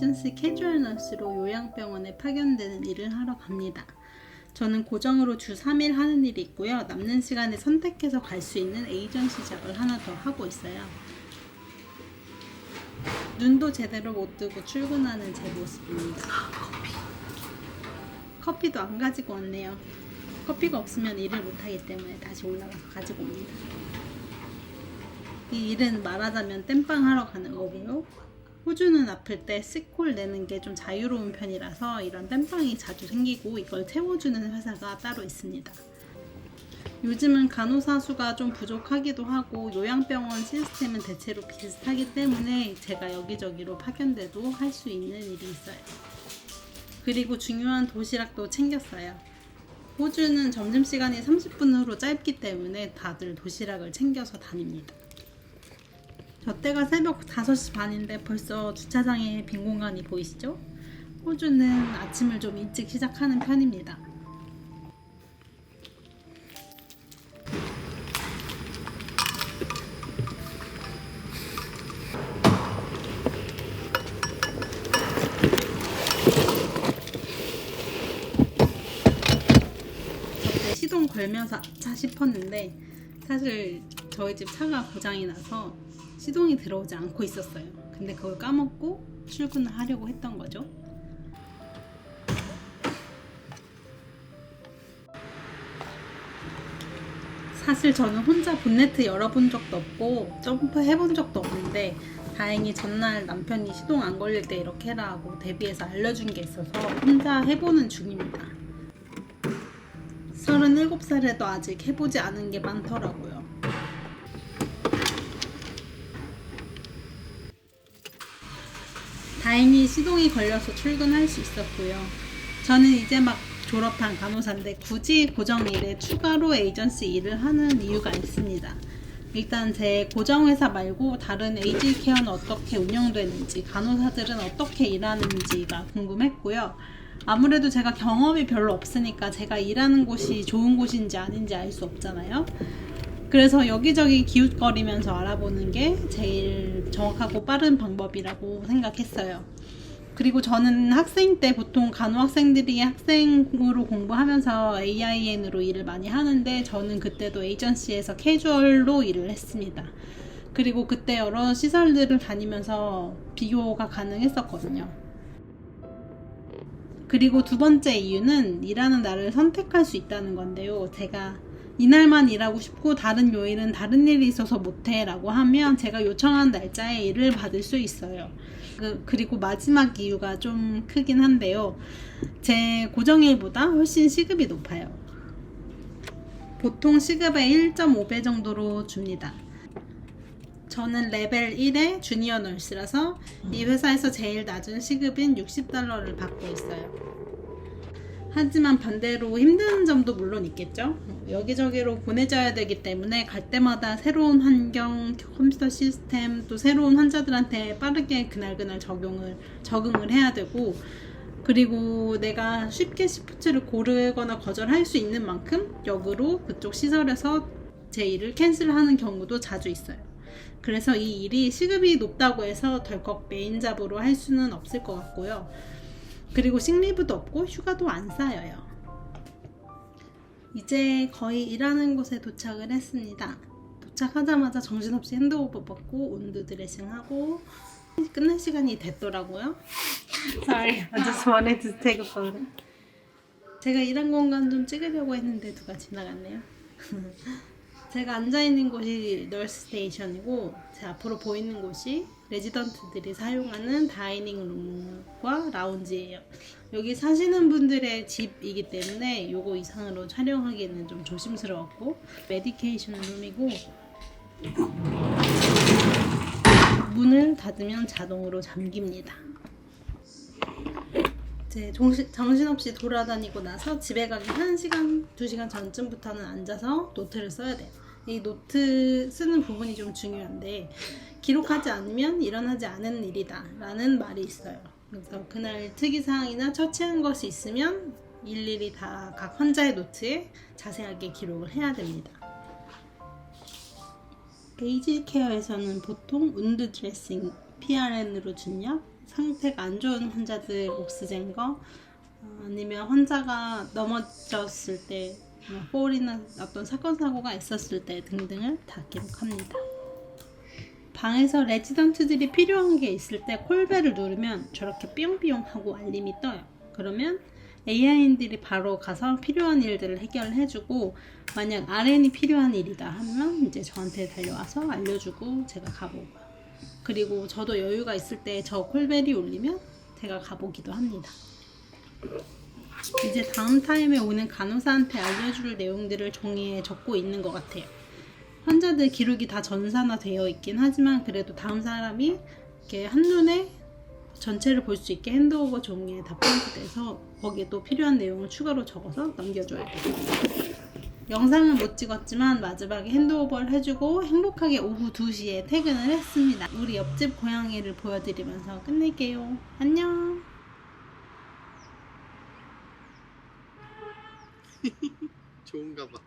에이전시 캐주얼 너스로 요양병원에 파견되는 일을 하러 갑니다. 저는 고정으로 주 3일 하는 일이 있고요. 남는 시간에 선택해서 갈 수 있는 에이전시 잡을 하나 더 하고 있어요. 눈도 제대로 못 뜨고 출근하는 제 모습입니다. 커피도 안 가지고 왔네요. 커피가 없으면 일을 못하기 때문에 다시 올라가서 가지고 옵니다. 이 일은 말하자면 땜빵 하러 가는 거고요. 호주는 아플 때 시콜 내는 게 좀 자유로운 편이라서 이런 땜빵이 자주 생기고 이걸 채워주는 회사가 따로 있습니다. 요즘은 간호사 수가 좀 부족하기도 하고 요양병원 시스템은 대체로 비슷하기 때문에 제가 여기저기로 파견돼도 할 수 있는 일이 있어요. 그리고 중요한 도시락도 챙겼어요. 호주는 점심시간이 30분으로 짧기 때문에 다들 도시락을 챙겨서 다닙니다. 저 때가 새벽 5시 반인데 벌써 주차장에 빈 공간이 보이시죠? 호주는 아침을 좀 일찍 시작하는 편입니다. 저때 시동 걸면서 아차 싶었는데 사실 저희 집 차가 고장이 나서 시동이 들어오지 않고 있었어요. 근데 그걸 까먹고 출근을 하려고 했던 거죠. 사실 저는 혼자 본네트 열어본 적도 없고 점프 해본 적도 없는데 다행히 전날 남편이 시동 안 걸릴 때 이렇게 해라 하고 대비해서 알려준 게 있어서 혼자 해보는 중입니다. 37살에도 아직 해보지 않은 게 많더라고요. 다행히 시동이 걸려서 출근할 수 있었고요. 저는 이제 막 졸업한 간호사인데 굳이 고정일에 추가로 에이전시 일을 하는 이유가 있습니다. 일단 제 고정회사 말고 다른 에이지 케어는 어떻게 운영되는지, 간호사들은 어떻게 일하는지가 궁금했고요. 아무래도 제가 경험이 별로 없으니까 제가 일하는 곳이 좋은 곳인지 아닌지 알 수 없잖아요. 그래서 여기저기 기웃거리면서 알아보는 게 제일 정확하고 빠른 방법이라고 생각했어요. 그리고 저는 학생 때 보통 간호학생들이 학생으로 공부하면서 AIN으로 일을 많이 하는데 저는 그때도 에이전시에서 캐주얼로 일을 했습니다. 그리고 그때 여러 시설들을 다니면서 비교가 가능했었거든요. 그리고 두 번째 이유는 일하는 날을 선택할 수 있다는 건데요. 제가 이날만 일하고 싶고 다른 요일은 다른 일이 있어서 못해 라고 하면 제가 요청한 날짜에 일을 받을 수 있어요. 그리고 마지막 이유가 좀 크긴 한데요. 제 고정일보다 훨씬 시급이 높아요. 보통 시급의 1.5배 정도로 줍니다. 저는 레벨 1의 주니어 널스라서 이 회사에서 제일 낮은 시급인 $60를 받고 있어요. 하지만 반대로 힘든 점도 물론 있겠죠. 여기저기로 보내져야 되기 때문에 갈 때마다 새로운 환경, 컴퓨터 시스템, 또 새로운 환자들한테 빠르게 그날그날 적응을 해야 되고, 그리고 내가 쉽게 시프트를 고르거나 거절할 수 있는 만큼 역으로 그쪽 시설에서 제 일을 캔슬하는 경우도 자주 있어요. 그래서 이 일이 시급이 높다고 해서 덜컥 메인 잡으로 할 수는 없을 것 같고요. 그리고 식리브도 없고 휴가도 안 쌓여요. 이제 거의 일하는 곳에 도착을 했습니다. 도착하자마자 정신없이 핸드오버 받고 온도 드레싱하고 끝날 시간이 됐더라고요. Sorry, I just wanted to take a photo. 제가 일한 공간 좀 찍으려고 했는데 누가 지나갔네요. 제가 앉아있는 곳이 널스 스테이션이고 제 앞으로 보이는 곳이 레지던트들이 사용하는 다이닝 룸과 라운지예요. 여기 사시는 분들의 집이기 때문에 요거 이상으로 촬영하기에는 좀 조심스러웠고, 메디케이션 룸이고 문을 닫으면 자동으로 잠깁니다. 이제 정신없이 돌아다니고 나서 집에 가기 1시간, 2시간 전쯤부터는 앉아서 노트를 써야 돼요. 이 노트 쓰는 부분이 좀 중요한데 기록하지 않으면 일어나지 않은 일이다 라는 말이 있어요. 그래서 그날 특이사항이나 처치한 것이 있으면 일일이 다 각 환자의 노트에 자세하게 기록을 해야 됩니다. 에이지 케어에서는 보통 운드 드레싱, PRN으로 준약, 상태가 안 좋은 환자들 옥스젠 거, 아니면 환자가 넘어졌을 때, 폴이나 어떤 사건 사고가 있었을 때 등등을 다 기록합니다. 방에서 레지던트들이 필요한 게 있을 때 콜벨을 누르면 저렇게 삐용삐용 하고 알림이 떠요. 그러면 AI인들이 바로 가서 필요한 일들을 해결해주고, 만약 RN이 필요한 일이다 하면 이제 저한테 달려와서 알려주고 제가 가보고요. 그리고 저도 여유가 있을 때 저 콜벨이 울리면 제가 가보기도 합니다. 이제 다음 타임에 오는 간호사한테 알려줄 내용들을 종이에 적고 있는 것 같아요. 환자들 기록이 다 전산화되어 있긴 하지만 그래도 다음 사람이 이렇게 한눈에 전체를 볼 수 있게 핸드오버 종이에 다 프린트돼서 거기에 또 필요한 내용을 추가로 적어서 넘겨줘야 돼요. 영상은 못 찍었지만 마지막에 핸드오버를 해주고 행복하게 오후 2시에 퇴근을 했습니다. 우리 옆집 고양이를 보여드리면서 끝낼게요. 안녕. 좋은가 봐.